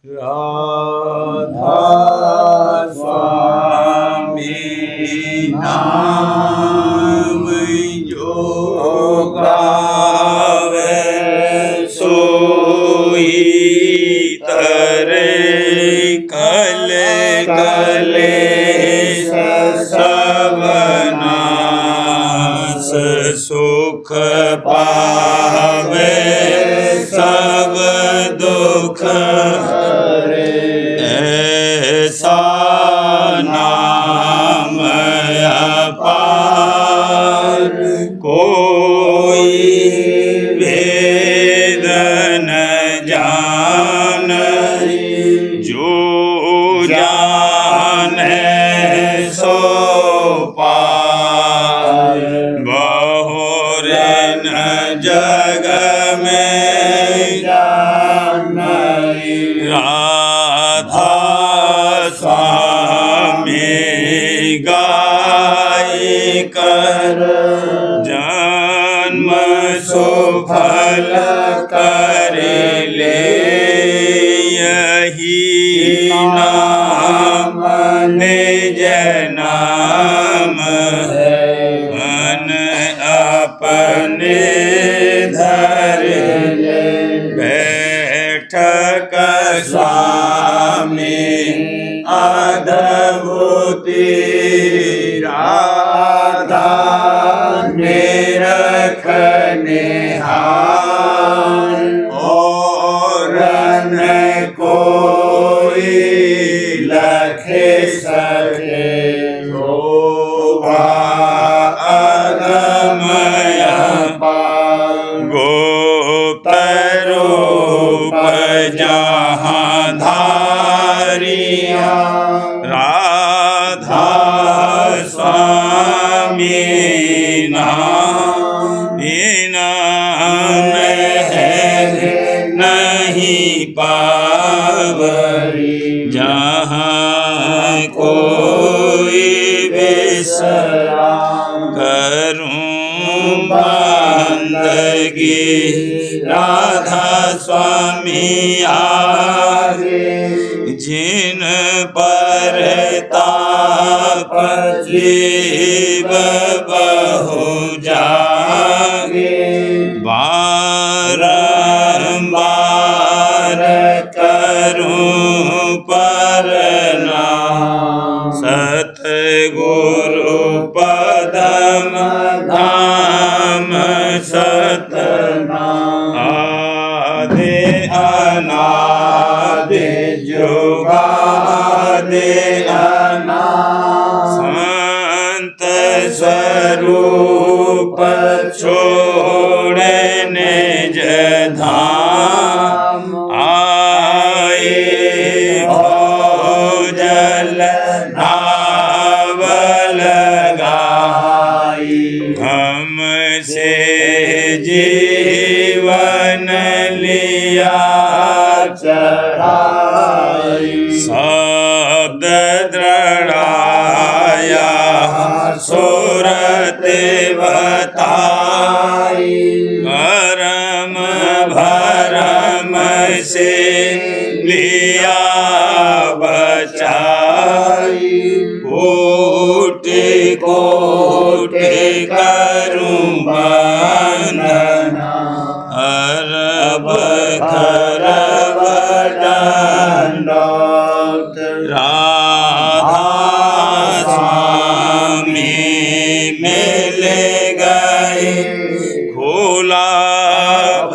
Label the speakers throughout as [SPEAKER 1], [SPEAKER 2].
[SPEAKER 1] राधा स्वामी नाम जो गावे सोई तरे कल कलेश सब नाश सुख पावे सब दुख ऐसा नाम अपार कोई वेद न जाने जो जाने सो पार बहुरन जग में राधा स्वामी गाय कर जन्म सुफल कर ले यही नाम निज नाम है मन अपने धर ले बैठक स्वामी अद्भुति राधा निरखने हार और न कोई लखे सके शोभा अगमय गोप्त रूप जहाँ धारिया राधा स्वामी नाम है नहीं पावरी जहाँ कोई विश्राम करूं बंदगी राधा स्वामी आगे जिन पर ताप जीव बहु जागे बारंबार करूं प्रणाम सतगुरु पदम धाम सतनाम आदि अनादि जुगादि अनादि संत स्वरूप छोड़े निज धाम आए जल नावल गाई हमसे जीवन लिया चढ़ाई शब्द दृढ़ाया सुरत बताई करम भरम से लिया बचाई कोटि कोटि करूं बंदना अरब खरब दंडौत राधा स्वामी मिल गए खोला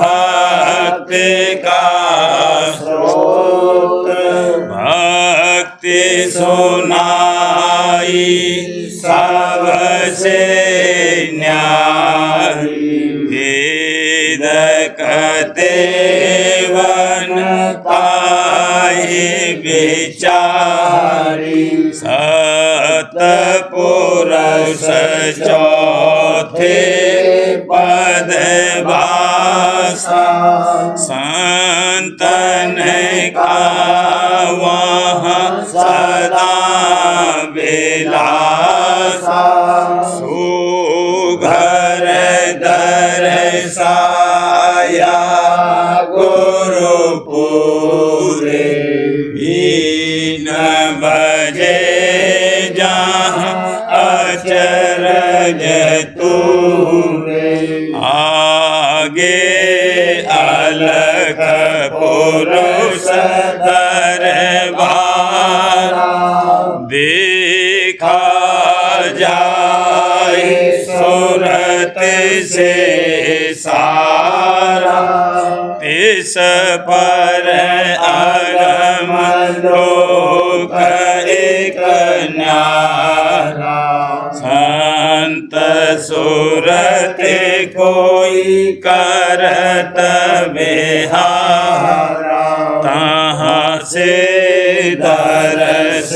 [SPEAKER 1] भक्ति का स्रोत भक्ति सुनाई सबसे न्यारी वेद कहते वन पाए विचारी सतपुरुष चौथे पद वासा संतन का वहाँ सदा विलासा सुघर दरसा गुरुपुरे बीन बजे जहाँ अचरज तूरे आगे अलख पुरुष दरबार देखा जाए सूरत से सारा इस पर अगम लोक एक न्यारा संत सूरत कोई करत बिहारा तहाँ से दरस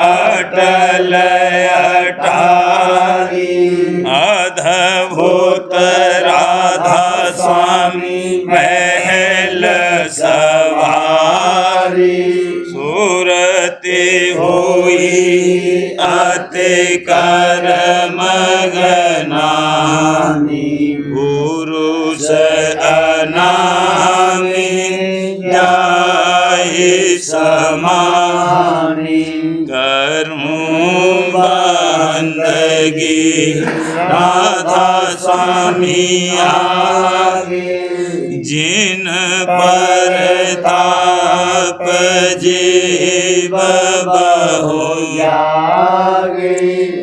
[SPEAKER 1] अटल अटारी अद्भुत राधा स्वामी महल सवारी सूरति हुई अति कर मगनानी पुरुष अनामी जाहि समानी करूं बंदगी राधा स्वामी आगे जिन पर ताप जीव बहु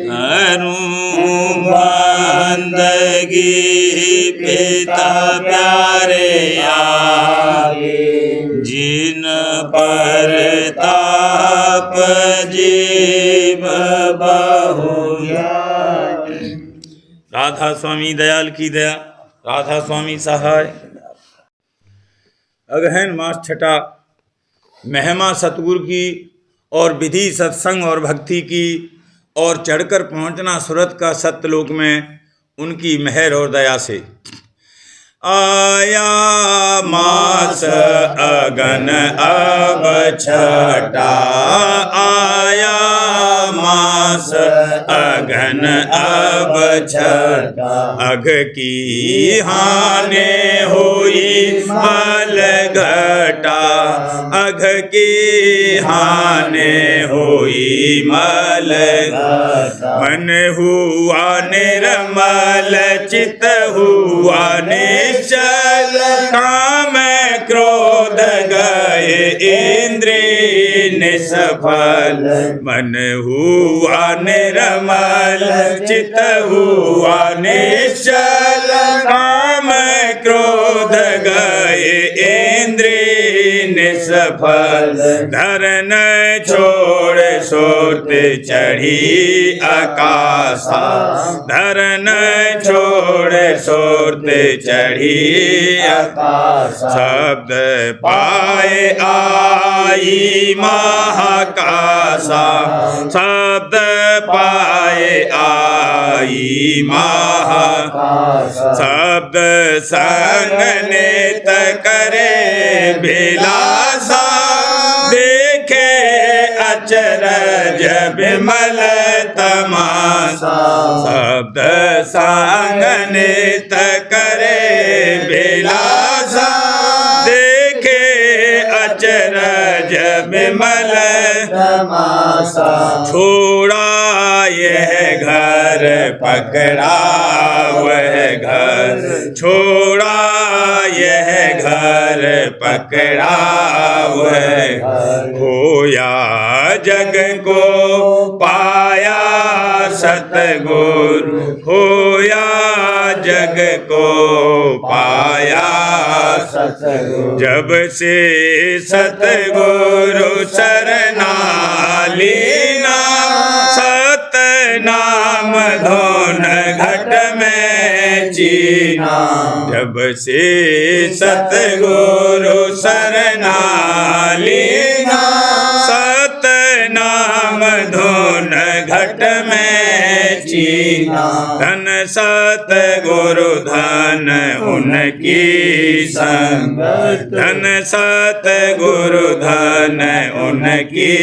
[SPEAKER 1] करूं बंदगी पिता प्यारे आगे जिन पर ताप जीव बहु राधा स्वामी दयाल की दया, राधा स्वामी सहाय। अगहन मास छठा महिमा सतगुरु की और विधि सत्संग और भक्ति की और चढ़कर पहुंचना सूरत का सत्यलोक में उनकी मेहर और दया से। आया मास अगन अब छठा आया मास अगन अब छठा अघ की हानि हुई मल घटा अघ की हानि हुई मल मन हुआ निर्मल चित हुआ निश्चल काम क्रोध गए इंद्रिय निष्फल मन हुआ निर्मल चित हुआ निश्चल काम क्रोध गए इंद्रिय निष्फल धरन छोड़ सोत चढ़ी आकाशा धरन छोड़ सोत चढ़ी आकाशा शब्द पाए आई महाकाशा शब्द पाए आई महाकाशा शब्द संग नेत करे बिलासा देखे अचरज विमल तमाशा शब्द संग नेत करे बिलासा देखे अचरज विमल तमाशा छोड़ा यह घर पकड़ा वह घर छोड़ा यह घर पकड़ा वह खोया जग को पाया सतगुरु खोया जग को पाया सतगुरु जब से सतगुरु शरणा लीना सतनाम धोन घट में चीना जब से सतगुरु शरणा लीना सतनाम धोन घट में चीना धन सतगुरु धन उनकी संगत धन सतगुरु धन उनकी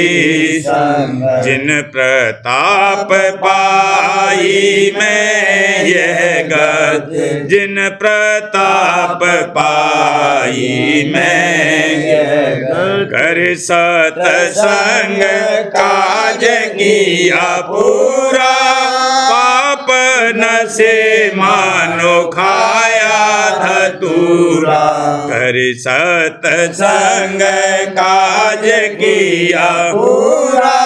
[SPEAKER 1] संगत जिन प्रताप पाई मैं यह गत जिन प्रताप पाई मैं यह गत कर सतसंग काज किया पूरा, पाप न से मानो खाया धतूरा। कर सतसंग काज किया पूरा,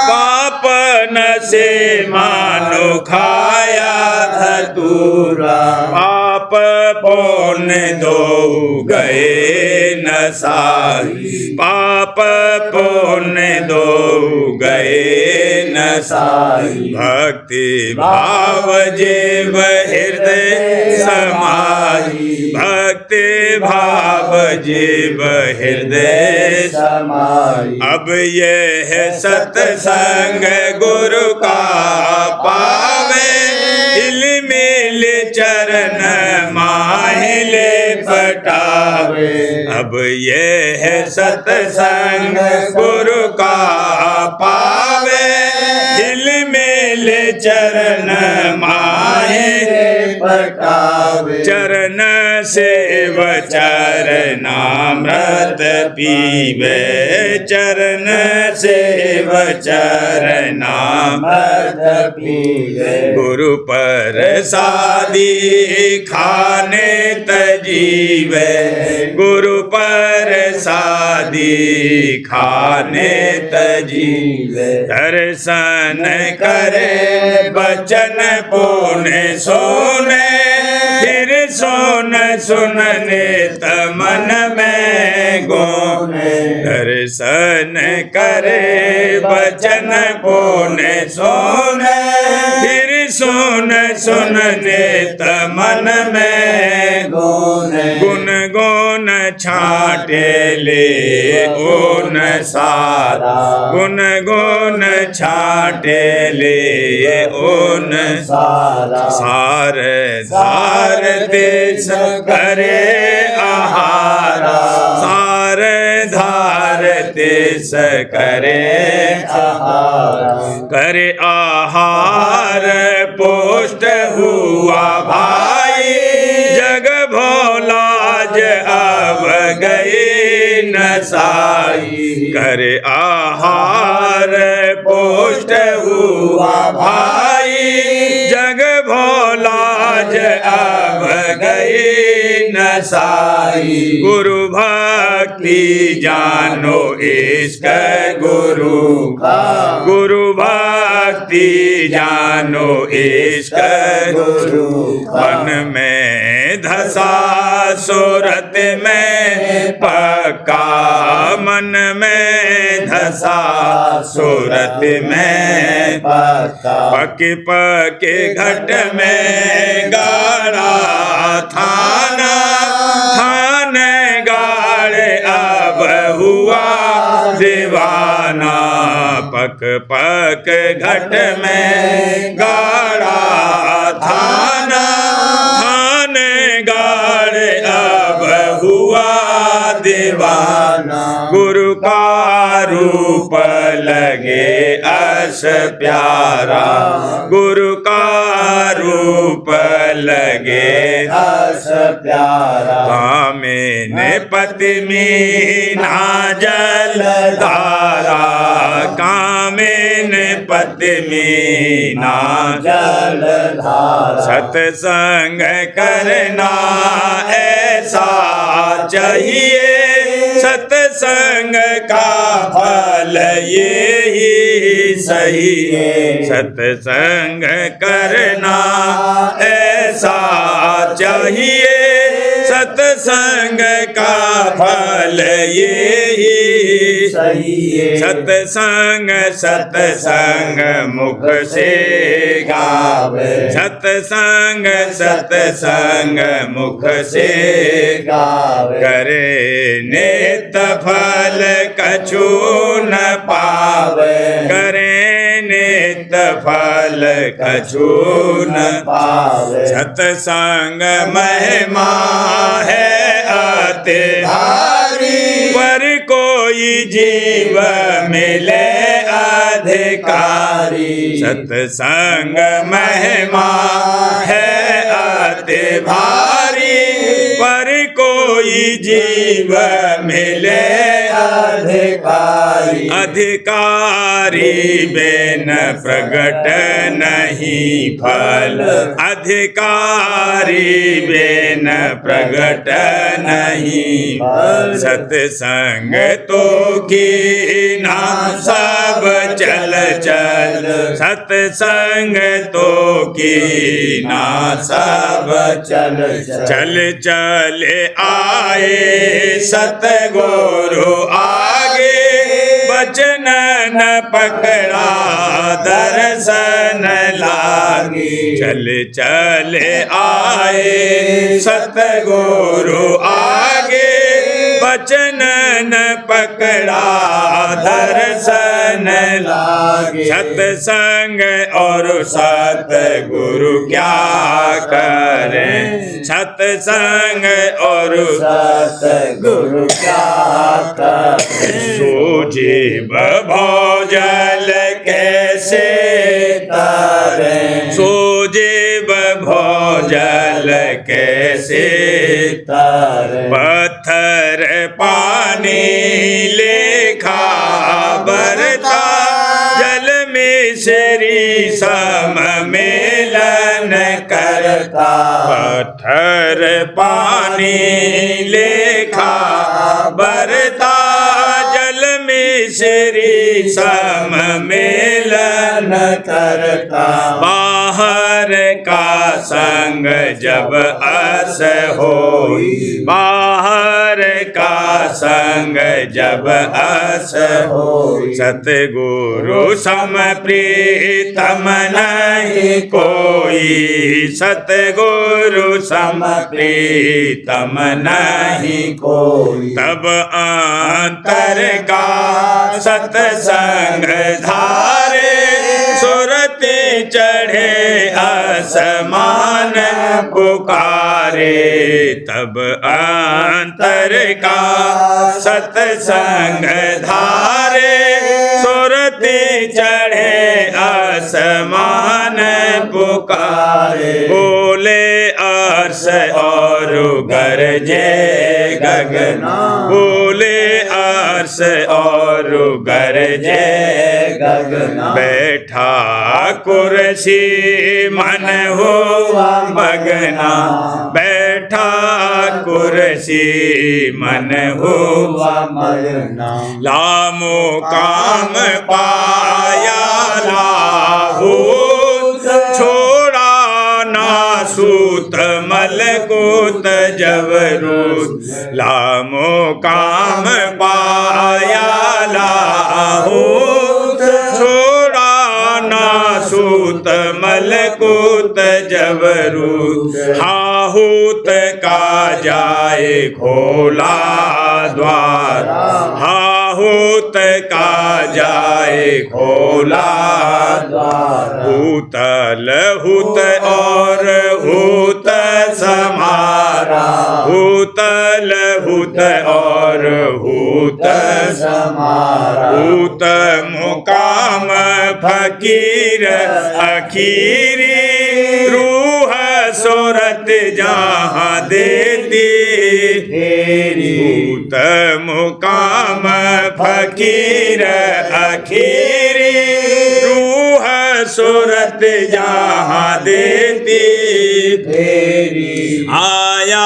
[SPEAKER 1] पाप न से मानो खाया धतूरा। पाप पुण्य दो गए न साई, पाप पुण्य दो गए न साई। भक्ति भाव जीव हृदय समाई, भक्ति भाव जीव हृदय समाई। अब यह सत्संग गुरु का पावे, हिल मिल चरण माहिले पटावे। अब यह सत्संग गुरु का पावे, हिल मिल चरण माहिले पटावे। चरण सेव चरणामृत पीवे, चरण सेव चरणामृत पीवे। गुरु प्रसादी खाने तजीवे, गुरु प्रसादी खाने तजीवे। दर्शन करे बचन पुण्य सोने, फिर सोन सुनने तमन में गोने। दर्शन करे बचन पुण्य सोने, फिर सोन सुनने तमन में गोने। गुण गुण छाटे ले ओन सारा, गुण गुण छाटे ले ओन सारा। सार धार देश करे आहारा, सार धार देश करे आहारा। करे आहार पुष्ट हुआ भाई, जग भोलाज अब गई नसाई। करे आहार पुष्ट हुआ भाई, जग भोलाज अब गई नसाई। गुरु भक्ति जानो इश्क गुरु का, गुरु भक्ति जानो इश्क गुरु। मन में धसा सूरत में पक्का, मन में धसा सूरत में पक्का। पके पके घट में गाड़ा थाना, थान गाड़े अब हुआ दीवाना। पक पक घट में गाड़ा थाना, थान गाड़े अब हुआ दीवाना। गुरु का रूप लगे अस प्यारा, गुरु का रूप लगे अस प्यारा। कामिन पत्नीना जल धारा, कामिन पत्नीना जल धारा। सत्संग करना ऐसा चाहिए, सत्संग का फल ये ही सही है। सत्संग करना ऐसा चाहिए, सत्संग का फल ये ही सही है। सत्संग सत्संग मुख से गावे, सत्संग सत्संग मुख से गावे। करे नित फल कछु न पावे, करे नित फल कछु न पावे। सत्संग महिमा है अति भारी, पर कोई जीव मिले अधिकारी। सत्संग महिमा है अति भारी, पर कोई जीव मिले
[SPEAKER 2] अधिकारी
[SPEAKER 1] अधिकारी बिन प्रगट नहीं फल अधिकारी बिन प्रगट नहीं फल सत्संग तो कीना सब चल चल सत्संग तो कीना सब
[SPEAKER 2] चल
[SPEAKER 1] चल चल आए सतगुरु आगे बचन न पकड़ा दर्शन लागे चल चल आए सतगुरु आगे बचन न पकड़ा दर्शन लागे सत्संग और सतगुरु क्या करें सत्संग और
[SPEAKER 2] सतगुरु क्या करें
[SPEAKER 1] सोजीव भोजल कैसे
[SPEAKER 2] तारें
[SPEAKER 1] सोजीव भोजल कैसे
[SPEAKER 2] तारें
[SPEAKER 1] पत्थर पानी लेखा बरता जल में श्री सम मेलन करता पत्थर पानी लेखा बरता जल में श्री सम मेलन
[SPEAKER 2] करता
[SPEAKER 1] बाहर का संग जब अस होई बाहर का संग जब अस होई सतगुरु सम प्रीतम नहीं कोई सतगुरु सम प्रीतम नहीं कोई तब अंतर का सत्संग धारे सुरते चढ़े आसमान पुकारे तब अंतर का सत्संग धारे सुरते चढ़े आसमान पुकारे बोले अर्श और गरजे गगना बोले अर्श और गरजे
[SPEAKER 2] गगना
[SPEAKER 1] बैठा कुर्सी मन हुआ मगना बैठा कुर्सी मन हुआ
[SPEAKER 2] मगना
[SPEAKER 1] लामो काम पाया लाहू छोड़ा ना सूत मलकूत जबरूत लामो काम पाया लाहू छोड़ा ना सूत मलकूत जबरूत हाहूत का जाए खोला द्वार हाहूत का जाए खोला
[SPEAKER 2] द्वार
[SPEAKER 1] हूतल हुत और हूत समारा हूतल हुत और हूत
[SPEAKER 2] समारा
[SPEAKER 1] हूत मुकाम फकीर अखीरी रूह सूरत जहाँ देती
[SPEAKER 2] तेरी
[SPEAKER 1] हूत मुकाम फकीर अखीरी रूह सूरत जहाँ देती
[SPEAKER 2] तेरी
[SPEAKER 1] आया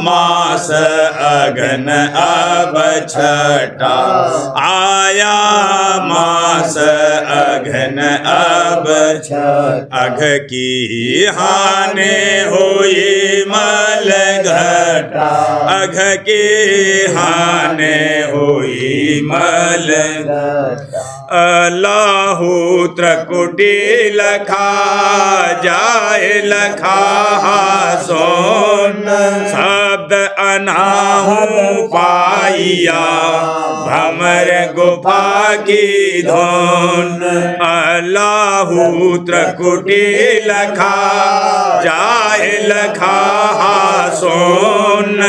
[SPEAKER 1] मास अगन अब छटा आया मास अघन अब अघ की हाने हुई मल घटा अघ की हाने हुई मल अल्लाहु त्रकुटी लखा जाए लखा सोन शब्द अनाहू पाइया भमर गुफा की धोन अल्लाहु त्रकुटी लखा जाए लखा सोन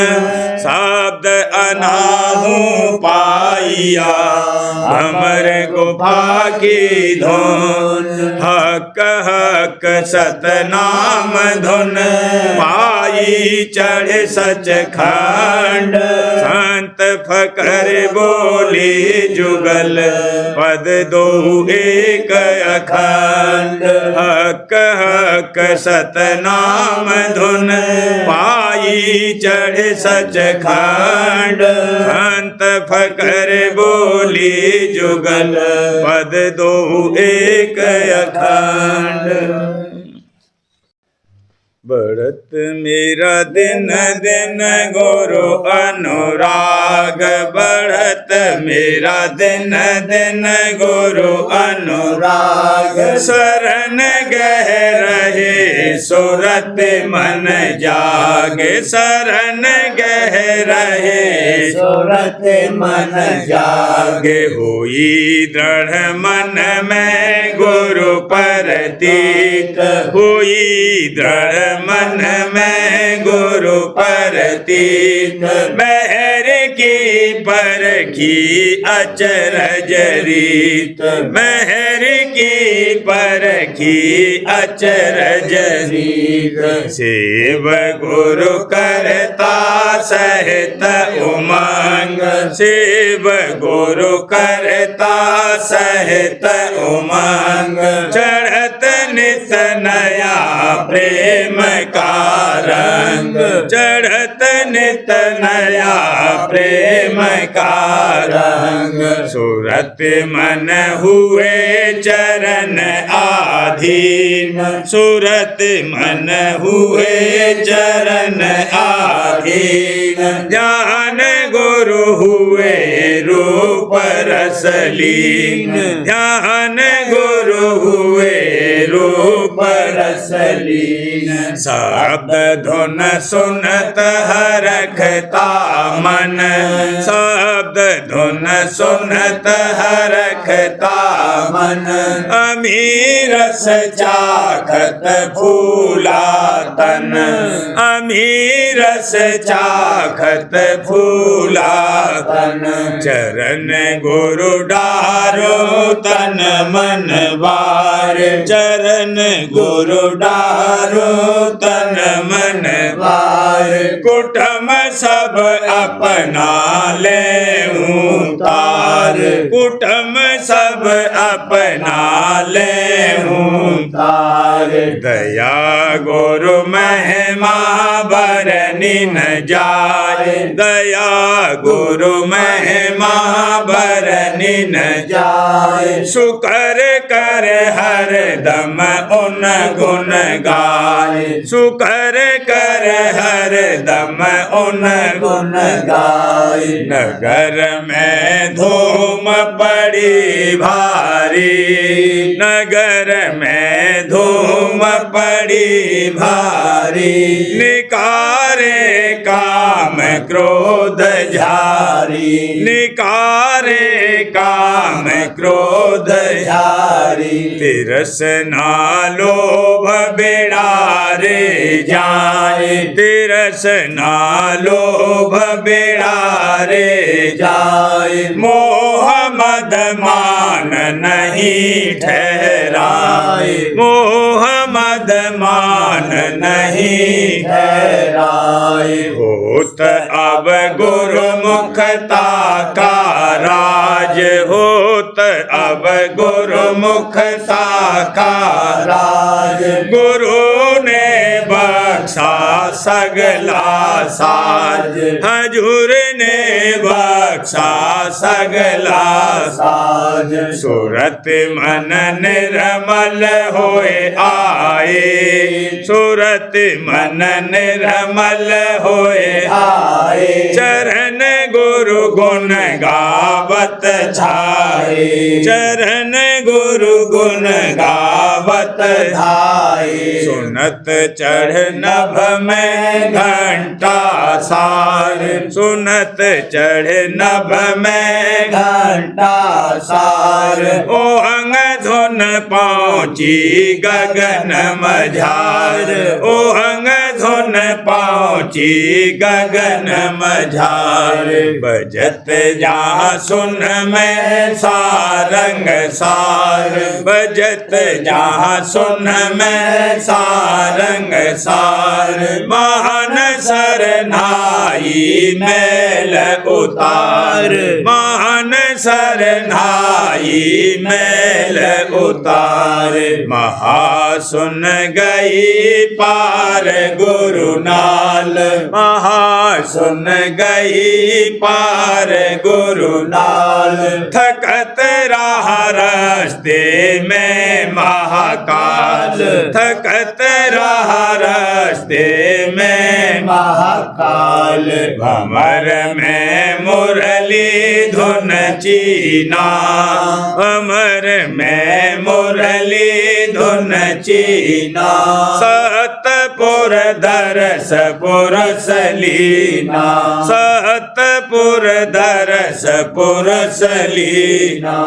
[SPEAKER 1] शब्द अनाहू पाइया मैया भमर गुफा की धुन हक हक सतनाम धुन पाई चढ़ सच खंड संत फकर बोले जुगल पद दो एक अखंड हक हक सतनाम धुन पाई चढ़ सच खंड संत फकर बोली जुगल पद दो एक अखंड। बढ़त मेरा दिन दिन गुरु अनुराग बढ़त मेरा दिन दिन गुरु अनुराग शरण गह रहे सुरत मन जागे शरण गह रहे
[SPEAKER 2] सुरत मन जागे
[SPEAKER 1] होई दृढ़ मन में गुरु प्रतीत होई दृढ़ मन में गुरु प्रतीत महर की पर की अचरज रीत महर की पर की अचरज रीत सेव गुरु करता सहित उमंग सेव गुरु करता सहित उमंग चढ़त नित नया प्रेम का रंग चढ़त नित नया प्रेम का रंग सुरत मन हुए चरण आधीन सुरत मन हुए चरण आधीन ध्यान गुरु हुए रूप रसलीन ध्यान गुरु हुए रूप रसलीन शब्द धुन सुनत हरखता मन शब्द धुन सुनत हरखता मन अमीरस चाखत फूला तन अमीरस चाखत फूला तन चरण गुरु डारो तन मन बार चरण गुरु डारो तन मन बार कुटुम सब अपना ले तार कुटुम सब अपना ले तार दया गुरु महिमा बरनी न जाए दया गुरु महिमा बरनी न जाए शुकर कर हर दम उन गुण गाए शुकर कर हर दम उन गुण गाए नगर में धूम पड़ी भारी नगर में धूम पड़ी भारी निकारे काम क्रोध झारी निकारे काम क्रोध झारी तिरसना लोभ बिड़ारे जाए तिरसना लोभ बिड़ारे जाए मोह मद मान नहीं ठहराए मोह मद मान नहीं ठहराए होत अब गुरुमुखता का राज होत अब गुरुमुखता का राज गुरु ने बख्शा सगला साज हजूर ने बख्शा सगला साज सूरत मन निर्मल होए आए सूरत मन निर्मल होए आए चरण गुरु गुण गावत छाए चरण गुरु गुण गावत छाए सुनत चढ़ नभ में घंटा सार सुनत चढ़ नभ में घंटा सार ओ अंग धुन पहुँची गगन मझार ओ अंग सुन पहुँची गगन मझार, बजत जहाँ सुन में सारंग सार, बजत जहाँ सुन में सारंग सार, महान सरनाई मैल उतार, महान सरनाई मैल उतार, महा सुन गई पार गुरु नाल, महा सुन गई पार गुरु नाल, थकत रहा रास्ते में महाकाल, थकत रहा रास्ते में महाकाल, भंवर में मुरली धुन चीना, भंवर में मुरली धुन चीना, सतपुर दरस पुरस लीना, सतपुर दरस पुरस लीना,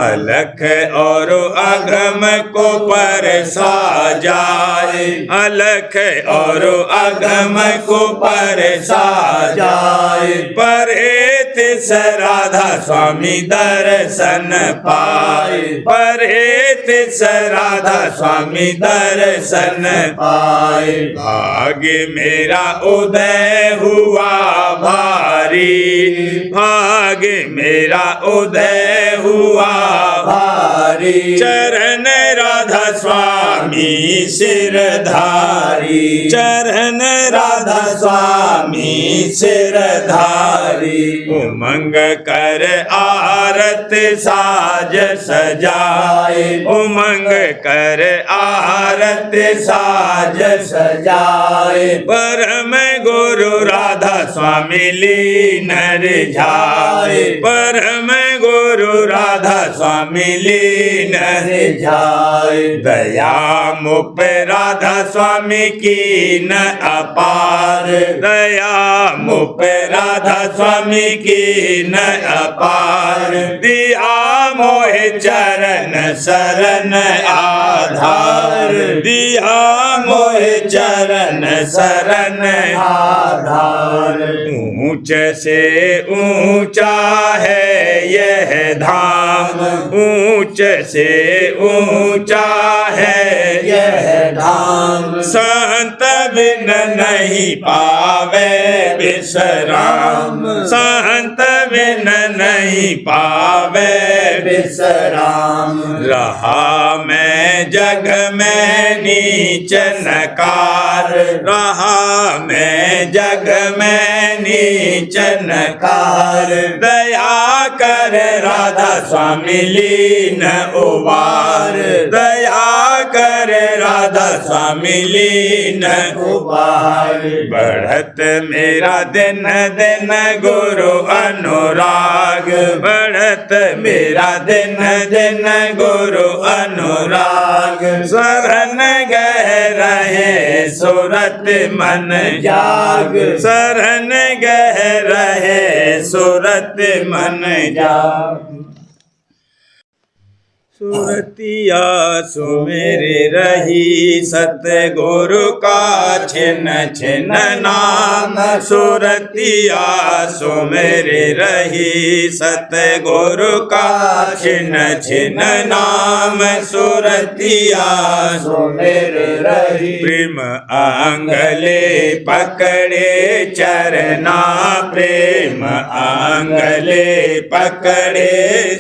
[SPEAKER 1] अलख और अगम को परसा जाए, अलख और अगम को परसा जाए, परेत राधा स्वामी दर्शन पाए, परेत राधा स्वामी दर्शन पाए, भाग्य मेरा उदय हुआ भारी, भाग्य मेरा उदय हुआ भारी, चरण राधा स्वामी सिरधारी, चरण राधा स्वामी सिरधारी, उमंग कर आरत साज सजाए, उमंग कर आरत साज सजाए, परम गुरु राधा स्वामी लीन रिझाए, परम गुरु राधा स्वामी लीन रिझाए, दया मुप राधा स्वामी की न अपार, दया मुप राधा स्वामी की न अपार, दिया मोहे चरण शरण आधार, दिया मोहे चरण शरण आधार, ऊंच से ऊंचा है यह धाम, ऊंच से ऊंचा है यह धाम, संत बिन नहीं पावे विश्राम, संत बिन नहीं पावे विश्राम, रहा मैं जग में नीच नकार, रहा मैं जग में नीच नकार, दया कर राधा स्वामी लीन उबार, दया कर राधा स्वामी लीन उबार, बढ़त मेरा दिन दिन गुरु अनुराग, बढ़त मेरा दिन दिन गुरु अनुराग, शरण गह रहे सुरत मन जाग, शरण गह रहे सुरत मन जाग, सुरतिया सुमेरे रही सतगुरु का छिन छिन नाम, सुरतिया सुमेरे रही सतगुरु का छिन छिन नाम, सुरतिया सुमेरे रही, प्रेम आंगले पकड़े चरना, प्रेम आंगले पकड़े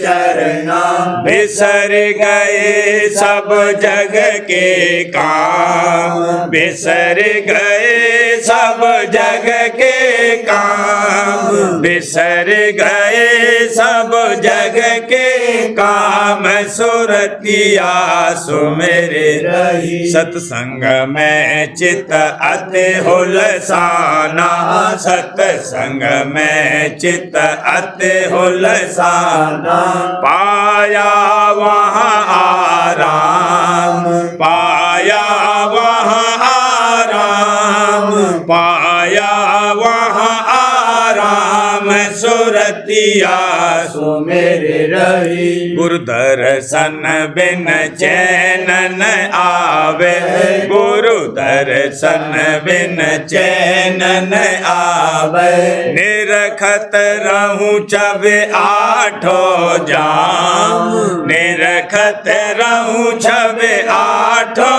[SPEAKER 1] चरना, बिसर गए सब जग के काम, बिसर गए सब जग के काम, बिसर गए सब जग के काम, सुरतिया सुमेरे रही, सत्संग में चित अति हुलसाना, सत्संग में चित अति हुलसाना, पाया वहाँ आराम, पाया वहाँ आराम, पाया वहाँ आराम, सुरत सुरतिया
[SPEAKER 2] सुमेरे रही।
[SPEAKER 1] गुरु दर्शन बिन चैन न आवे, गुरु दर्शन बिन चैन न आवे। निरखत रहूं छबे आठो जाम, निरखत रहूं छबे आठो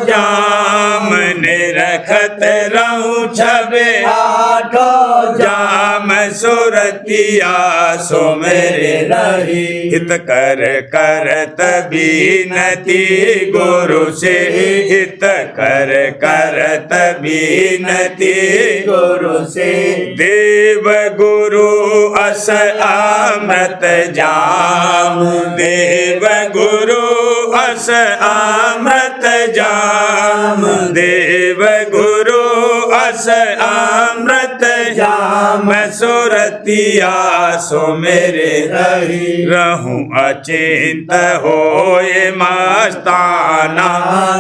[SPEAKER 1] जाम, निरखत रहूं छबे
[SPEAKER 2] आठो
[SPEAKER 1] जाम। सुरतिया सुमेरे
[SPEAKER 2] रही।
[SPEAKER 1] हित कर करत बीनती गुरु से, हित कर करत बीनती
[SPEAKER 2] गुरु से।
[SPEAKER 1] देव गुरु अस अमृत जाम, देव गुरु अस अमृत जाम, देव गुरु अस अमृत जाम। सुरतिया सुमेरे
[SPEAKER 2] रही।
[SPEAKER 1] रहूं अचिंत होए मस्ताना,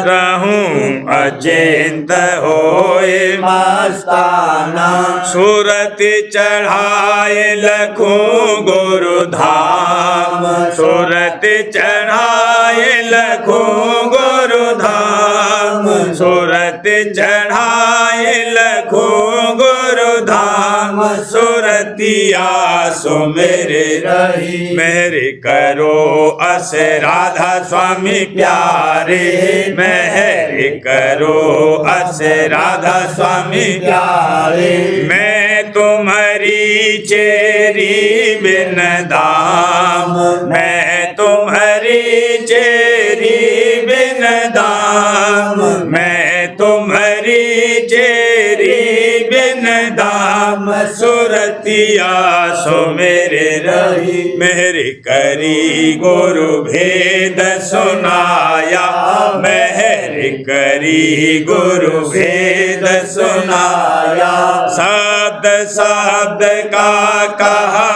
[SPEAKER 1] रहूं अचिंत होए
[SPEAKER 2] मस्ताना।
[SPEAKER 1] सुरति चढ़ाए लखूं गुरु धाम, सुरति चढ़ाए लखूं गुरु धाम, सुरति चढ़ाए लखूं गुरु धाम। सुरतिया सुमेरे
[SPEAKER 2] रही।
[SPEAKER 1] मेरे करो अस राधा स्वामी प्यारे, मेरे करो अस राधा स्वामी
[SPEAKER 2] प्यारे।
[SPEAKER 1] मैं तुम्हारी चेरी बिन दाम, मैं तुम्हारी चेरी बिन दाम, मैं तुम्हारी चेरी बिन दाम। सुरतिया सुमेरे रही। मेरे करी गुरु भेद सुनाया, मेरे करी गुरु भेद सुनाया। शब्द शब्द का कहा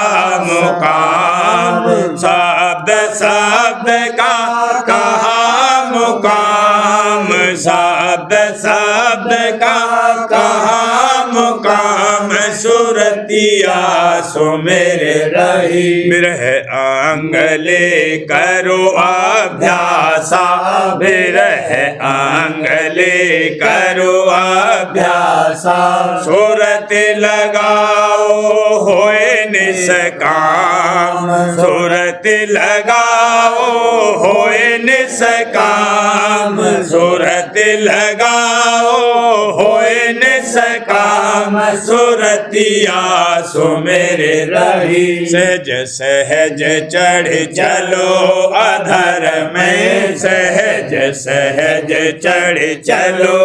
[SPEAKER 1] मुकाम, शब्द शब्द का कहा मुकाम, शब्द शब्द का कहा मुकाम। सुरतिया सुमेरे
[SPEAKER 2] रही।
[SPEAKER 1] बिरह आंगले करो अभ्यासा, बिरह आंगले करो अभ्यासा। सुरत लगाओ होए निष्काम, सुरत लगाओ होए निष्काम, सुरत लगाओ होए निष्काम। सुरतिया सुमेरे
[SPEAKER 2] रही।
[SPEAKER 1] सहज सहज चढ़ चलो अधर में, सहज सहज चढ़ चलो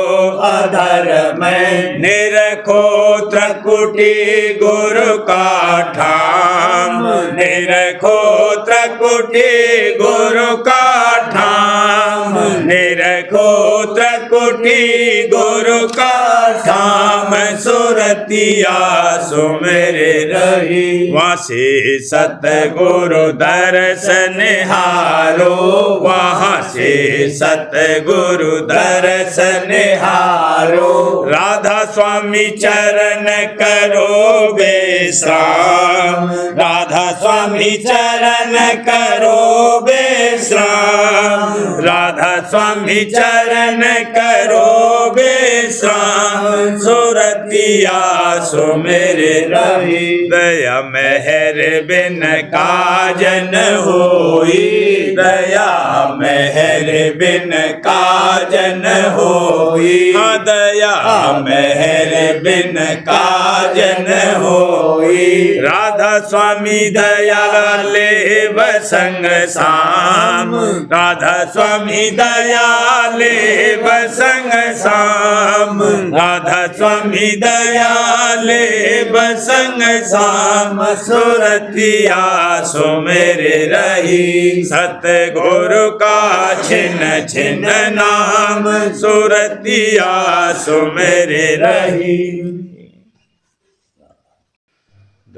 [SPEAKER 2] अधर में।
[SPEAKER 1] निरखो त्रकुटी गुरु का ठाम, निरखो त्रकुटी गुरु का ठाम, निरखो त्रकुटी गुरु का ठाम। सुरतिया सुमेरे
[SPEAKER 2] रही।
[SPEAKER 1] वासे सतगुरु दर्शन हारो, वहाँ से सतगुरु दर्शन हारो। राधा स्वामी चरण करो विश्राम, राधा स्वामी चरण करो विश्राम, राधा स्वामी चरण करो विश्राम। सुरतिया सुमेरे
[SPEAKER 2] रही।
[SPEAKER 1] दया मेहर बिन काजन होई, दया मेहर बिन काजन होई। दया मेहर बिन काजन होई। राधा स्वामी दया ले बसंग शाम, राधा स्वामी दया ले बसंग शाम, राधा स्वामी दया ले बसंग शाम। सुरतिया सुमेरे रही। सतगुरु का छिन छिन नाम, सुरतिया सुमेरे रही।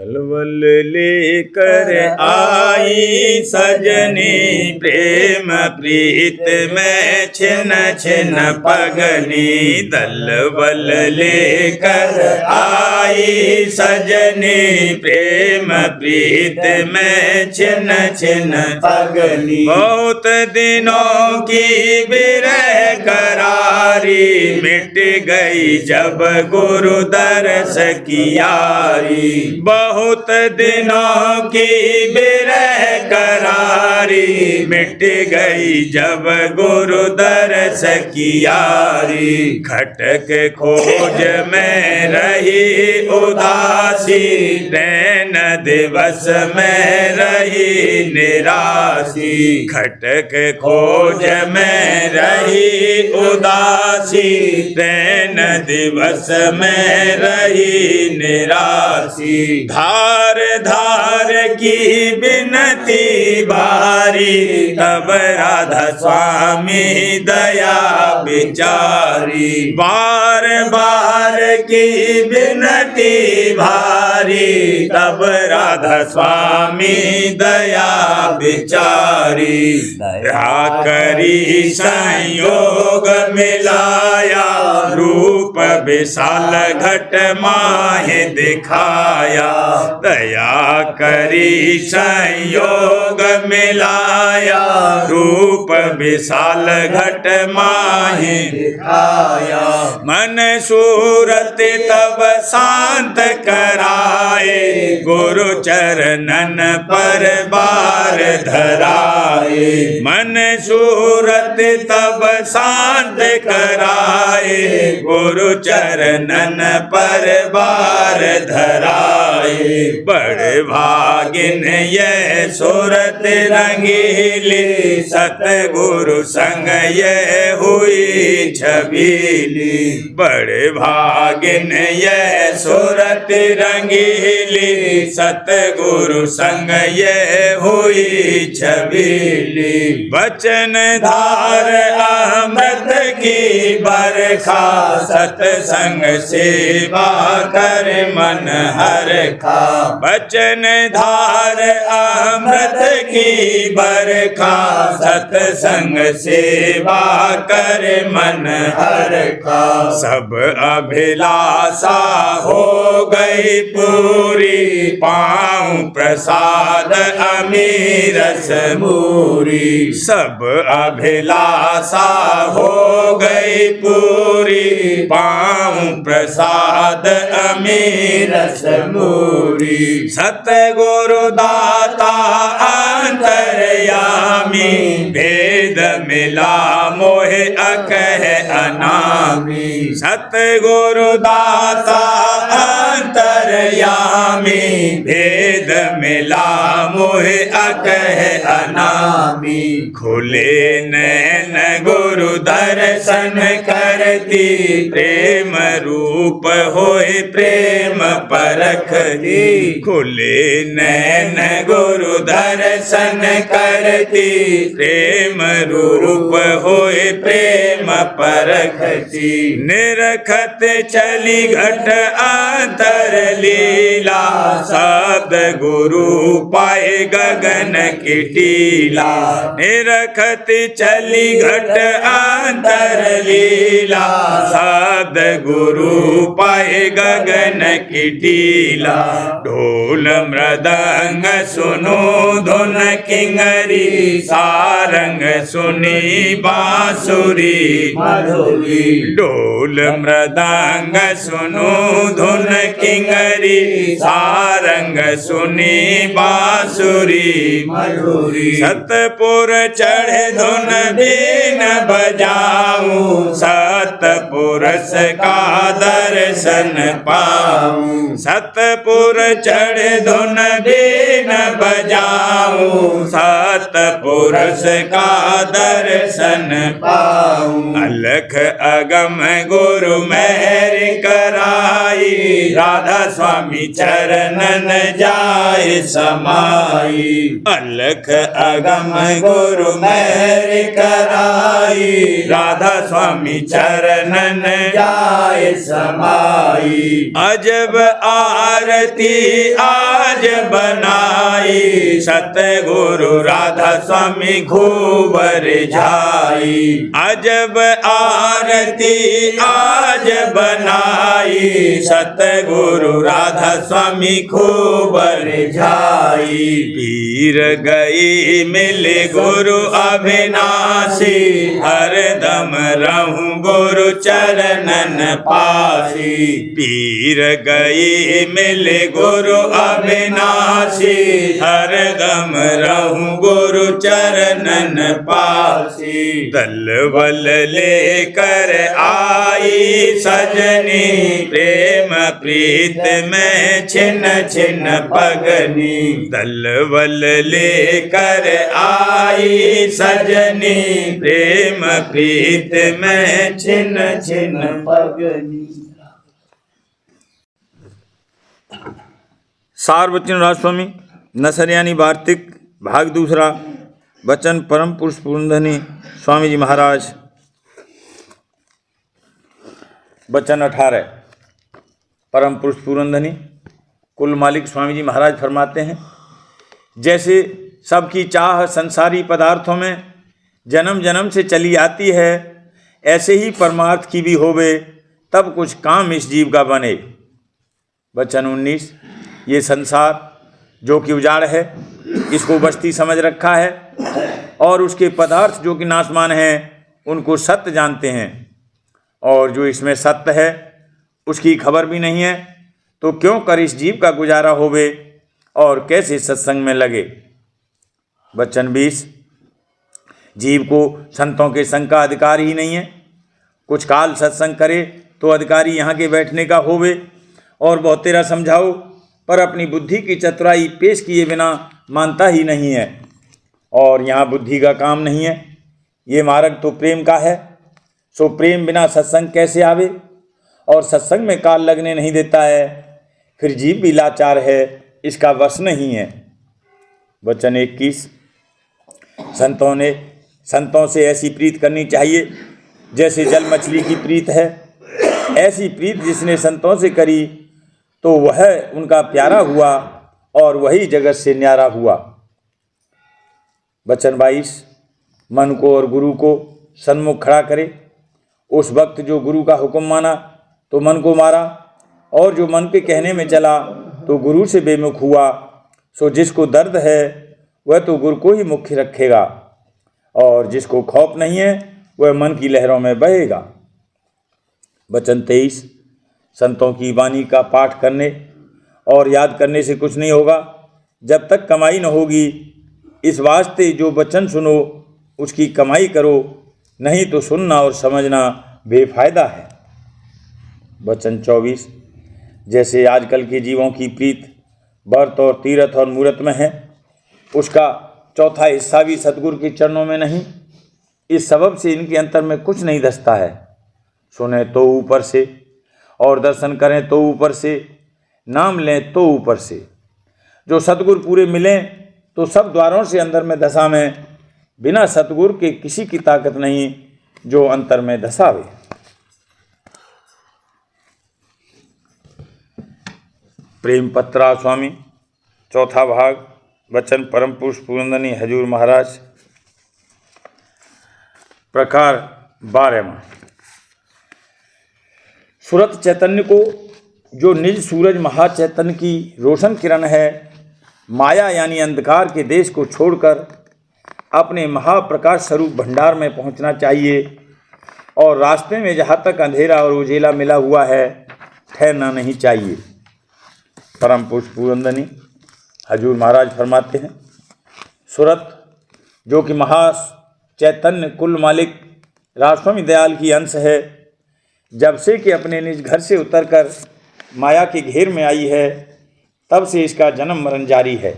[SPEAKER 1] दलबल लेकर आई सजनी प्रेम प्रीत में छिन छिन पगनी। दलबल लेकर आई सजनी प्रेम प्रीत में छिन छिन
[SPEAKER 2] पगनी।
[SPEAKER 1] बहुत दिनों की विरह करारी मिट गई जब गुरु दर्श की यारी। बहुत दिनों की विरह करारी मिट गई जब गुरु दर्श की यारी। खटक खोज में रही उदासी नैन दिवस में रही निराशी। खटक खोज में रही उदासी नैन दिवस में रही निराशी। धार धार की बिनती भारी तब राधा स्वामी दया बिचारी। बार बार की बिनती भारी तब राधा स्वामी दया बिचारी। दया करी संयोग मिलाया रूप विशाल घट माहे दिखाया। दया करी संयोग मिलाया रूप विशाल घट माहे
[SPEAKER 2] दिखाया।
[SPEAKER 1] मन सूरत तब शांत कराए गुरु चरणन पर बार धराए। मन सूरत तब शांत कराए गुरु चरणन पर बार धराए। बड़ भागिन ये सूरत रंगीली सतगुरु संग ये हुई छबीली। बड़ भागिन ये सूरत रंगीली सतगुरु संग ये हुई छबीली। वचन धार अमृत की बरखा सतसंग सेवा कर मन हर खा। वचन धार अमृत की बरखा सतसंग सेवा कर मन हर खा। सब अभिलाषा हो गई पूरी पाऊं प्रसाद अमीरस मूरी। सब अभिलाषा हो गई पूरी पाऊं प्रसाद अमीरस मूरी। सतगुरु दाता अंतर्यामी भेद मिला मोहे अकह अनामी। सतगुरु दाता अंतर्यामी भेद मिला मोहे अकह अनामी। खुले नैन गुरु दर्शन करती प्रेम रूप होए प्रेम परख दी। खुले नैन गुरु दर्शन करती प्रेम रूप होए प्रेम परखती। निरखत चली घट अंतर लीला शब्द गुरु पाए गगन की टीला। निरखत चली घट अंतर लीला शब्द गुरु पाए गगन की टीला। ढोल मृदंग सुनो धुन किंगरी सारंग सुनी बांसुरी
[SPEAKER 2] मधुरी।
[SPEAKER 1] ढोल मृदंग सुनो धुन किंगरी सारंग सुनी बांसुरी
[SPEAKER 2] मधुरी।
[SPEAKER 1] सतपुर चढ़े धुन बीन बजाऊं सतपुरुष का दर्शन पाऊं। सतपुर चढ़े धुन बीन बजाऊं, सतपुरुष का दर्शन
[SPEAKER 2] पाऊं।
[SPEAKER 1] अलख अगम गुरु मेहर कराई, राधा स्वामी चरणन जाय समाई। अलख अगम गुरु मेहर कराई, राधा स्वामी चरणन
[SPEAKER 2] जाय समाई।
[SPEAKER 1] अजब आरती आज बनाई, सतगुरु राधा स्वामी खूब रिझाई। अजब आरती आज बनाई, सतगुरु राधा स्वामी खूब रिझाई। पीर गई मिले गुरु अविनाशी, हरदम रहूं गुरु चरणन पासी। पीर गई मिले गुरु अविनाशी, हरदम रहूं गुरु चरणन पासी। दलबल लेकर आई सजनी, प्रेम प्रीत में छिन छिन पगनी। दलबल लेकर आई सजनी, प्रेम प्रीत में छिन छिन
[SPEAKER 2] पगनी।
[SPEAKER 1] सार वचन राजस्वामी नसरियानी वार्तिक भाग दूसरा। वचन परम पुरुष पूर्णधनी स्वामी जी महाराज। वचन 18। परम पुरुष पूर्णधनी कुल मालिक स्वामी जी महाराज फरमाते हैं, जैसे सबकी चाह संसारी पदार्थों में जन्म जन्म से चली आती है, ऐसे ही परमार्थ की भी होवे, तब कुछ काम इस जीव का बने। वचन 19। ये संसार जो कि उजाड़ है, इसको बस्ती समझ रखा है, और उसके पदार्थ जो कि नाशमान हैं, उनको सत्य जानते हैं, और जो इसमें सत्य है उसकी खबर भी नहीं है, तो क्यों कर इस जीव का गुजारा होवे और कैसे सत्संग में लगे। वचन 20। जीव को संतों के संग का अधिकार ही नहीं है। कुछ काल सत्संग करे तो अधिकारी यहाँ के बैठने का होवे, और बहुत तेरा समझाओ पर अपनी बुद्धि की चतुराई पेश किए बिना मानता ही नहीं है, और यहाँ बुद्धि का काम नहीं है। ये मार्ग तो प्रेम का है, सो प्रेम बिना सत्संग कैसे आवे, और सत्संग में काल लगने नहीं देता है, फिर जीव भी लाचार है, इसका वश नहीं है। वचन 21। संतों से ऐसी प्रीत करनी चाहिए जैसे जल मछली की प्रीत है। ऐसी प्रीत जिसने संतों से करी तो वह उनका प्यारा हुआ, और वही जगत से न्यारा हुआ। वचन 22। मन को और गुरु को सन्मुख खड़ा करे। उस वक्त जो गुरु का हुक्म माना तो मन को मारा, और जो मन के कहने में चला तो गुरु से बेमुख हुआ। सो जिसको दर्द है वह तो गुरु को ही मुख्य रखेगा, और जिसको खौफ नहीं है वह मन की लहरों में बहेगा। वचन 23। संतों की वाणी का पाठ करने और याद करने से कुछ नहीं होगा, जब तक कमाई न होगी। इस वास्ते जो वचन सुनो उसकी कमाई करो, नहीं तो सुनना और समझना बेफायदा है। वचन 24। जैसे आजकल के जीवों की प्रीत व्रत और तीर्थ और मूर्त में है, उसका चौथा हिस्सा भी सतगुरु के चरणों में नहीं। इस सबब से इनके अंतर में कुछ नहीं धसता है। सुने तो ऊपर से, और दर्शन करें तो ऊपर से, नाम लें तो ऊपर से। जो सतगुरु पूरे मिलें तो सब द्वारों से अंदर में धसा में, बिना सतगुरु के किसी की ताकत नहीं जो अंतर में धसावे। प्रेम पत्रा स्वामी चौथा भाग। वचन परम पुरुष पूर्णधनी हजूर महाराज। प्रकार 12वां। सुरत चैतन्य को जो निज सूरज महाचैतन्य की रोशन किरण है, माया यानी अंधकार के देश को छोड़कर अपने महाप्रकाश स्वरूप भंडार में पहुंचना चाहिए, और रास्ते में जहाँ तक अंधेरा और उजेला मिला हुआ है ठहरना नहीं चाहिए। परम पुरुष पूर्णधनी हजूर महाराज फरमाते हैं, सुरत जो कि महाचैतन्य कुल मालिक राजस्वामी दयाल की अंश है, जब से कि अपने निज घर से उतरकर माया के घेर में आई है, तब से इसका जन्म मरण जारी है।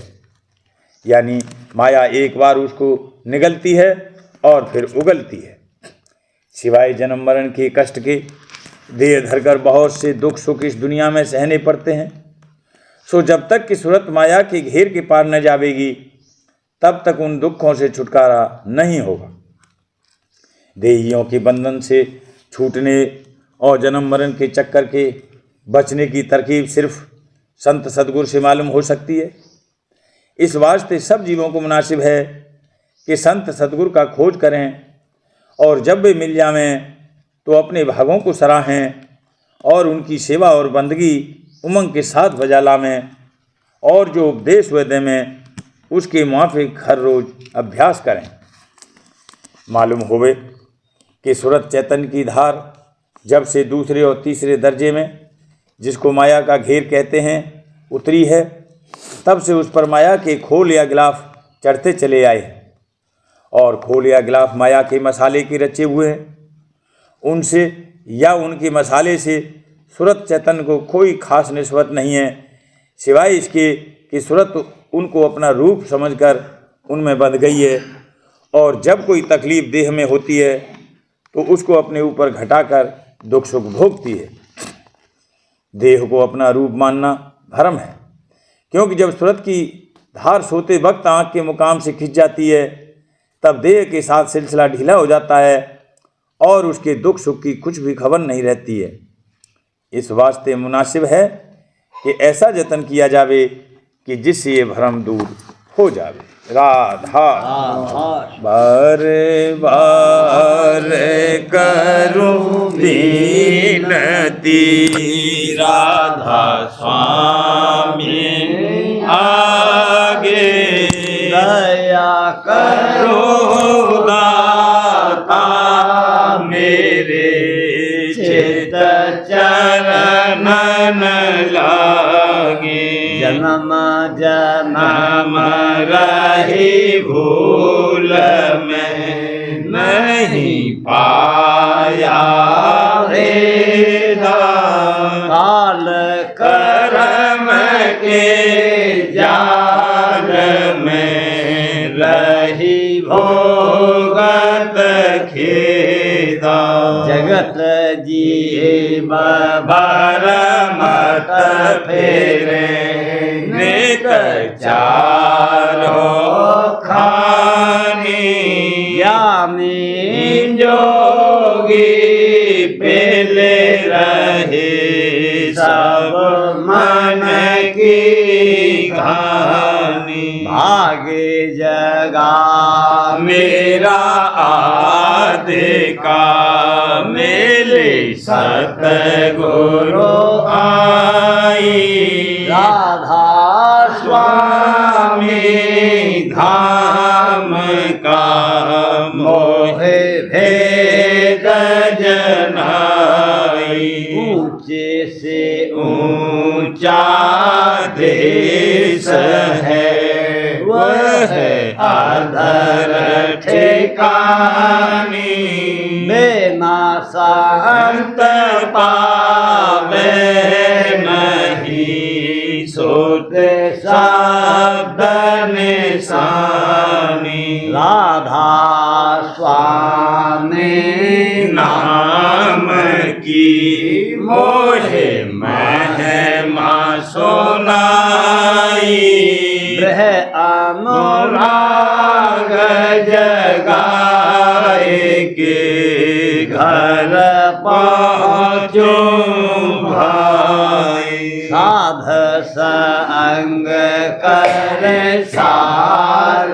[SPEAKER 1] यानी माया एक बार उसको निगलती है और फिर उगलती है। सिवाय जन्म मरण के कष्ट के देह धरकर बहुत से दुख सुख इस दुनिया में सहने पड़ते हैं। सो जब तक कि सूरत माया के घेर के पार न जावेगी तब तक उन दुखों से छुटकारा नहीं होगा। देहियों के बंधन से छूटने और जन्म मरण के चक्कर के बचने की तरकीब सिर्फ संत सद्गुरु से मालूम हो सकती है। इस वास्ते सब जीवों को मुनासिब है कि संत सद्गुरु का खोज करें और जब वे मिल जावें तो अपने भागों को सराहें और उनकी सेवा और बंदगी उमंग के साथ बजा लावें और जो उपदेश वे दें उसके मुआफिक हर रोज अभ्यास करें। मालूम होवे कि सूरत चैतन्य की धार जब से दूसरे और तीसरे दर्जे में, जिसको माया का घेर कहते हैं, उतरी है, तब से उस पर माया के खोल या गिलाफ चढ़ते चले आए और खोल या गिलाफ माया के मसाले के रचे हुए हैं। उनसे या उनके मसाले से सूरत चैतन्य को कोई खास निस्बत नहीं है, सिवाय इसके कि सूरत उनको अपना रूप समझकर उनमें बंध गई है और जब कोई तकलीफ देह में होती है तो उसको अपने ऊपर घटाकर दुख सुख भोगती है। देह को अपना रूप मानना भ्रम है, क्योंकि जब सूरत की धार सोते वक्त आँख के मुकाम से खिंच जाती है तब देह के साथ सिलसिला ढीला हो जाता है और उसके दुख सुख की कुछ भी खबर नहीं रहती है। इस वास्ते मुनासिब है कि ऐसा जतन किया जावे कि जिससे ये भ्रम दूर हो जावे। राधा बार बार करूं विनती, राधा स्वामी आगे
[SPEAKER 2] दया करो
[SPEAKER 1] दाता मेरे चित चरणन लागे।
[SPEAKER 2] जन्म जन्म
[SPEAKER 1] रही भूल में नहीं पाया रे काल कर्म के जाल में रही भोगत खेदा।
[SPEAKER 2] जगत जीव
[SPEAKER 1] भर मत फेरे नित चारो खानी,
[SPEAKER 2] ज्ञानी
[SPEAKER 1] जोगी पेले रहे सब मन की कहानी।
[SPEAKER 2] भागे जगा
[SPEAKER 1] मेरा आदि का मेले सतगुरु आई।
[SPEAKER 2] राधा
[SPEAKER 1] स्वामी धाम का मोहे भेद जनाई।
[SPEAKER 2] ऊंचे से
[SPEAKER 1] ऊंचा देश है वह अधर ठिकानी।
[SPEAKER 2] बिना
[SPEAKER 1] अंत पावे नहीं सोते शब्द निशानी।
[SPEAKER 2] राधा स्वामी
[SPEAKER 1] नाम की मोहे महिमा सुनाई।
[SPEAKER 2] ब्रह
[SPEAKER 1] अनुराग जगाए के घर पहुँचो भाई।
[SPEAKER 2] साध संग कर सार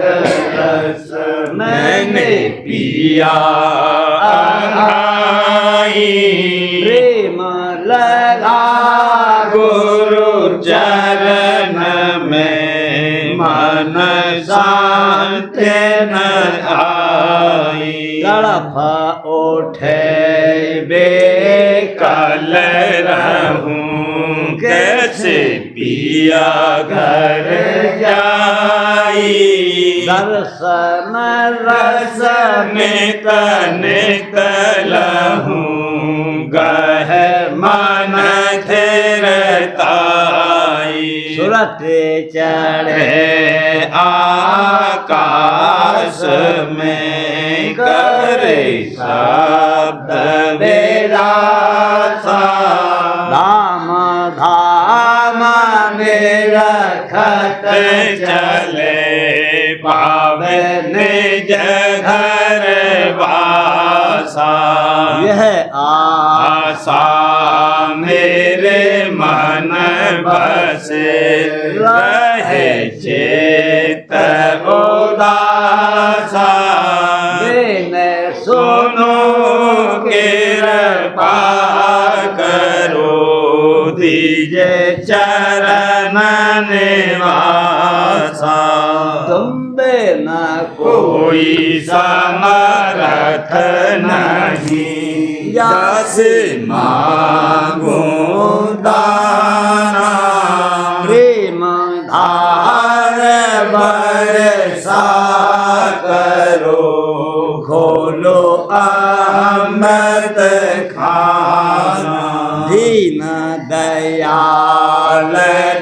[SPEAKER 2] रस
[SPEAKER 1] मैंने पिया अघाई।
[SPEAKER 2] प्रेम लगा
[SPEAKER 1] गुरु चरण में मन शांत न आई।
[SPEAKER 2] तड़फ उठे
[SPEAKER 1] बेकल रहूं कैसे पिया घर जाई।
[SPEAKER 2] दर्शन
[SPEAKER 1] रस नित नित लहूं गह मन थिरताई।
[SPEAKER 2] सूरत चढ़े
[SPEAKER 1] आकाश में करे शब्द विलासा
[SPEAKER 2] धाम धाम में रखत
[SPEAKER 1] चले पावे निज घर वासा
[SPEAKER 2] यह
[SPEAKER 1] आशा मेरे मन बसे रहे चेत उदासा
[SPEAKER 2] बिन
[SPEAKER 1] सुनो कृपा करो दीजे चरण निवासा
[SPEAKER 2] तुम बिन
[SPEAKER 1] कोई समर्थ नहीं जस मांगो दाना
[SPEAKER 2] प्रेम
[SPEAKER 1] धार बरसा करो खोलो अमृत खाना
[SPEAKER 2] दीन
[SPEAKER 1] दयाल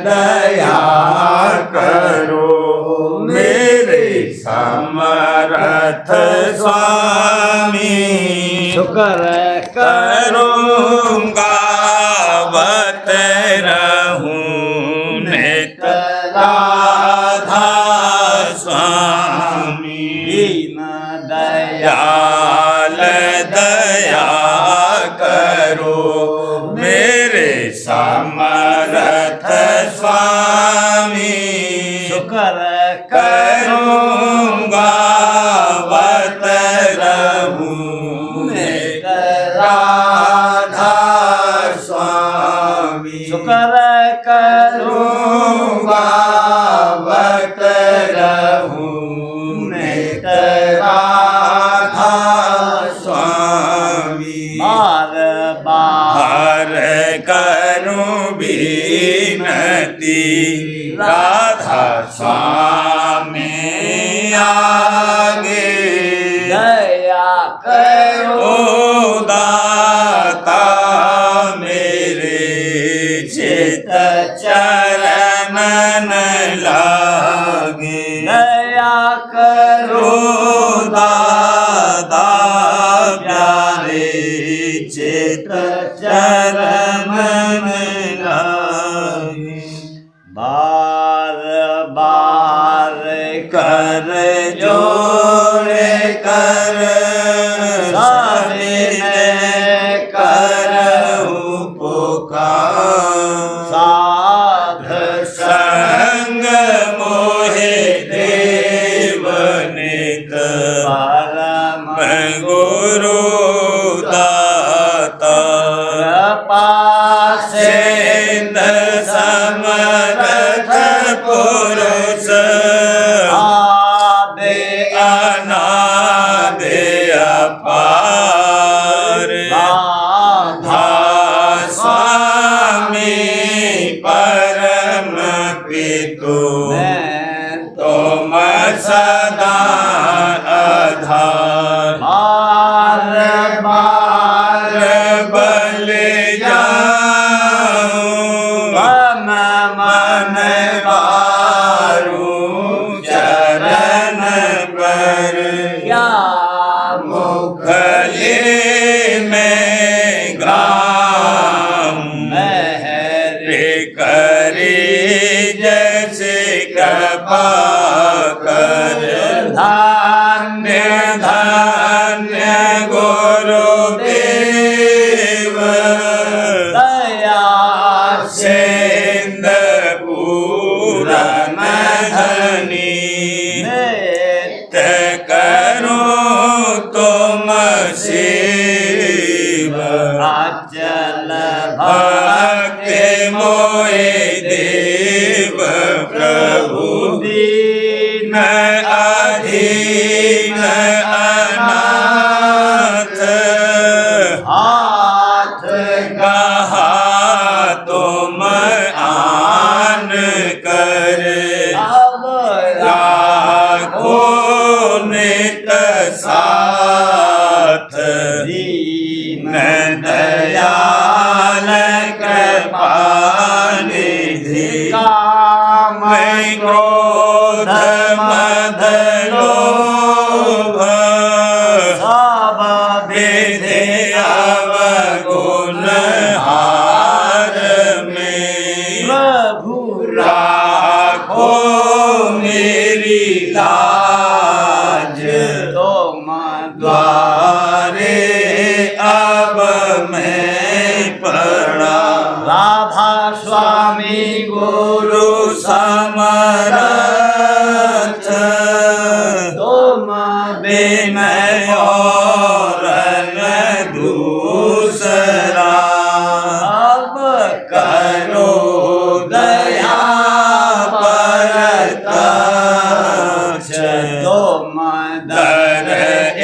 [SPEAKER 1] दया करो मेरे समर्थ स्वामी
[SPEAKER 2] शुक्र
[SPEAKER 1] करूँगा बत रहूँ नित राधा स्वामी
[SPEAKER 2] दीन
[SPEAKER 1] दयाल दया करो मेरे समर्थ स्वामी
[SPEAKER 2] शुक्र
[SPEAKER 1] करूँगा बत रहूँ नित राधा स्वामी
[SPEAKER 2] शुक्र
[SPEAKER 1] करूँगा बत रहूँ नित राधा स्वामी
[SPEAKER 2] बार बार
[SPEAKER 1] हर करूं विनती राधा स्वामी आगे
[SPEAKER 2] दया करो
[SPEAKER 1] ओ दाता मेरे चित चरण लागे
[SPEAKER 2] दया करो
[SPEAKER 1] दाता प्यारे चित चरण लागे
[SPEAKER 2] बार बार
[SPEAKER 1] कर जोड़े कर सामने कर पुकार
[SPEAKER 2] साध
[SPEAKER 1] संग मोहे देव नित
[SPEAKER 2] परम
[SPEAKER 1] गुरु दाता सिंध समर्थ पुरुष
[SPEAKER 2] आदे
[SPEAKER 1] अनादि अपार
[SPEAKER 2] राधा
[SPEAKER 1] स्वामी परम पितु तुम सदा आधार
[SPEAKER 2] बार बार
[SPEAKER 1] बल जाऊं
[SPEAKER 2] मन
[SPEAKER 1] मन वारूं चरण पर
[SPEAKER 2] क्या
[SPEAKER 1] मुखले में गाऊं
[SPEAKER 2] महरे
[SPEAKER 1] करी जैसे कृपा कर धान्य धान्य गुरुदेव
[SPEAKER 2] दया
[SPEAKER 1] सेंद पूरन धनी
[SPEAKER 2] नित्य
[SPEAKER 1] करूं तुम सेव
[SPEAKER 2] अचल
[SPEAKER 1] भक्ति मोहे देव प्रभु दीन अधीन अनाथ
[SPEAKER 2] हाथ
[SPEAKER 1] कहा तुम आन कर
[SPEAKER 2] अब
[SPEAKER 1] राखो नित साथ
[SPEAKER 2] दीन
[SPEAKER 1] दयाल कृपा निधि
[SPEAKER 2] का
[SPEAKER 1] द्वारे अब मैं पड़ा।
[SPEAKER 2] राधा स्वामी
[SPEAKER 1] गुरु समरथ
[SPEAKER 2] तुम
[SPEAKER 1] बिन और न दूसरा।
[SPEAKER 2] अब
[SPEAKER 1] करो दया परतक्ष
[SPEAKER 2] तुम
[SPEAKER 1] दर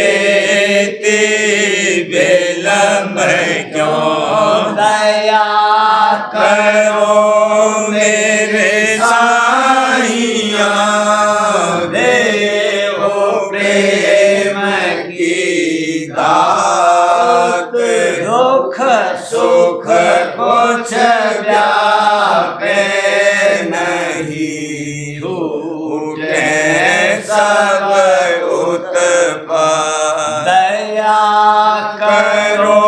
[SPEAKER 1] एति विलम्ब क्यों।
[SPEAKER 2] दया
[SPEAKER 1] करो मेरे साहिया देव प्रेम की दात।
[SPEAKER 2] दुख
[SPEAKER 1] सुख कुछ व्यापे नहीं छूटे सब उत्पात।
[SPEAKER 2] दया
[SPEAKER 1] करो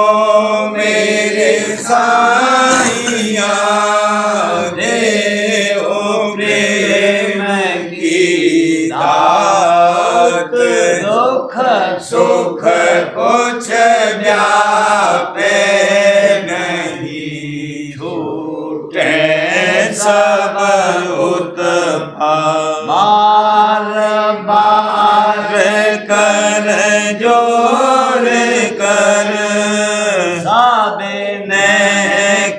[SPEAKER 1] मेरे साहिया देव प्रेम की दात।
[SPEAKER 2] दुख
[SPEAKER 1] सुख कुछ व्यापे नहीं छूटे सब उत्पात।
[SPEAKER 2] बार बार
[SPEAKER 1] कर जोर कर
[SPEAKER 2] साबिन
[SPEAKER 1] ने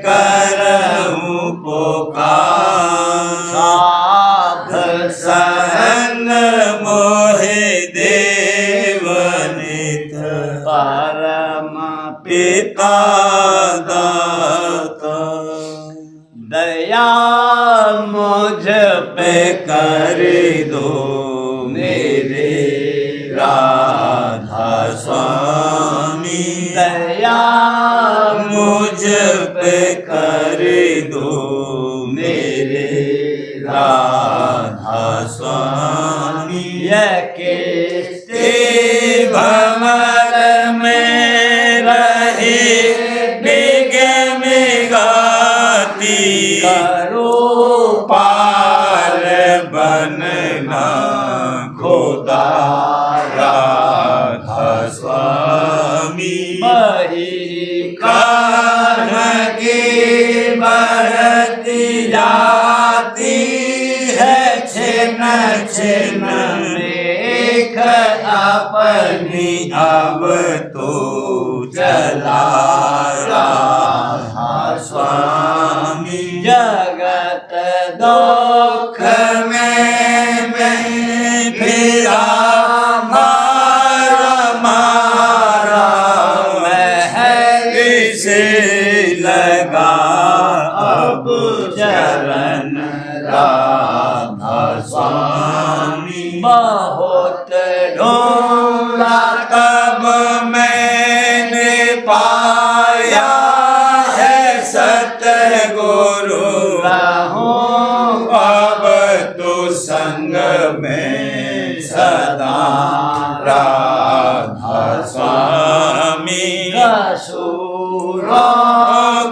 [SPEAKER 1] करऊं पुकार।
[SPEAKER 2] साध
[SPEAKER 1] संग मोहे देव नित
[SPEAKER 2] परम
[SPEAKER 1] पिता दाता।
[SPEAKER 2] दया मुझ
[SPEAKER 1] पे कर दो मेरे राधा स्वामी।
[SPEAKER 2] दया
[SPEAKER 1] मुझ पे कर दो मेरे राधा स्वामी।
[SPEAKER 2] यह किस्ते
[SPEAKER 1] भंवर में रहे निगम गाती।
[SPEAKER 2] करो
[SPEAKER 1] पार बनना खुदा राधा स्वामी।
[SPEAKER 2] बही
[SPEAKER 1] कान की बढ़ती जाती है छिन छिन देख अपनी अब तो चला राधा स्वामी।
[SPEAKER 2] जगत दुख
[SPEAKER 1] में मैं फिरा मारा मारा महल से लगा अब चरण राधा स्वामी।
[SPEAKER 2] बहुत ढूंढा
[SPEAKER 1] तब मैंने पाया है सतगुरु।
[SPEAKER 2] रहूं
[SPEAKER 1] अब तो संग में सदा राधा स्वामी।
[SPEAKER 2] कसूरों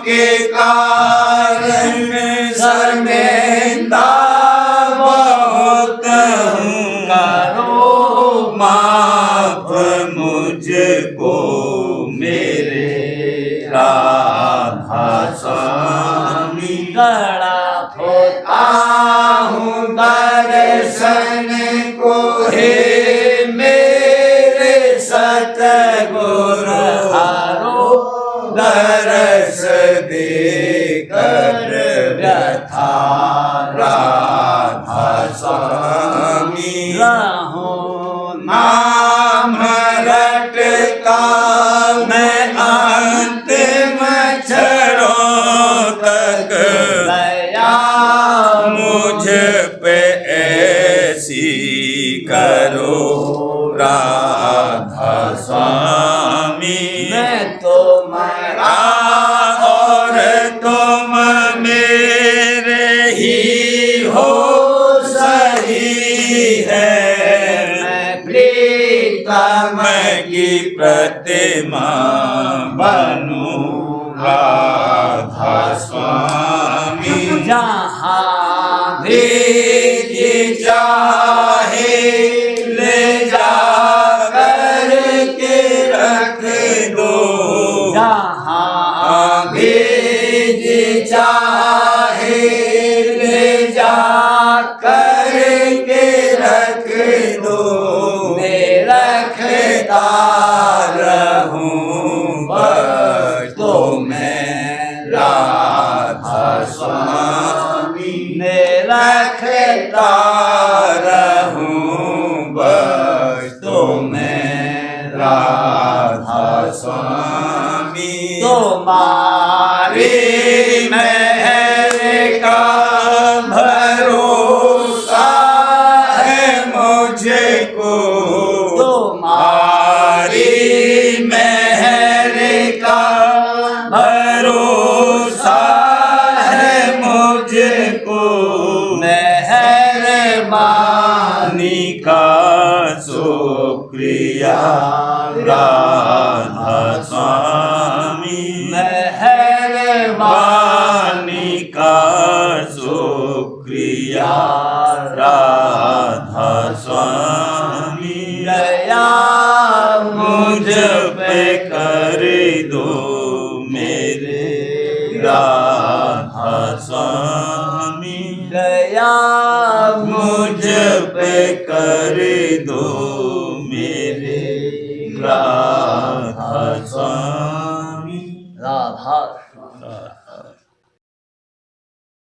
[SPEAKER 1] के कारण शर्मिंदा बहुत हूँ।
[SPEAKER 2] करो
[SPEAKER 1] माफ मुझको मेरे राधा स्वामी।
[SPEAKER 2] गड़ा होता
[SPEAKER 1] हूँ दर्शन को हे मेरे सतगुरु।
[SPEAKER 2] हारो
[SPEAKER 1] दरस देकर व्यथा राधा स्वामी।
[SPEAKER 2] रहूं
[SPEAKER 1] नाम रटता मैं अंतिम क्षणों तक।
[SPEAKER 2] दया
[SPEAKER 1] मुझ पे ऐसी करो राधा स्वामी।
[SPEAKER 2] मैं तो मरा
[SPEAKER 1] और तुम मेरे ही हो सही है।
[SPEAKER 2] मैं प्रीतम
[SPEAKER 1] की प्रतिमा बनूं राधा स्वामी।
[SPEAKER 2] जहाँ
[SPEAKER 1] भी चाहे ले जा कर के लेता रहूं बस तुम्हें राधा स्वामी
[SPEAKER 2] ने रखता
[SPEAKER 1] रहूं बस तुम्हें राधा स्वामी
[SPEAKER 2] तुम्हारी
[SPEAKER 1] मेहर का भरोसा है मुझको
[SPEAKER 2] तुम्हारी
[SPEAKER 1] मेहर का भरोसा है मुझको
[SPEAKER 2] मेहरबानी
[SPEAKER 1] का शुक्रिया राधा स्वामी
[SPEAKER 2] मेहरबानी
[SPEAKER 1] का शुक्रिया राधा स्वामी
[SPEAKER 2] दया
[SPEAKER 1] मुझ पे कर दो मेरे राधा स्वामी
[SPEAKER 2] दया
[SPEAKER 1] मुझ पे कर दो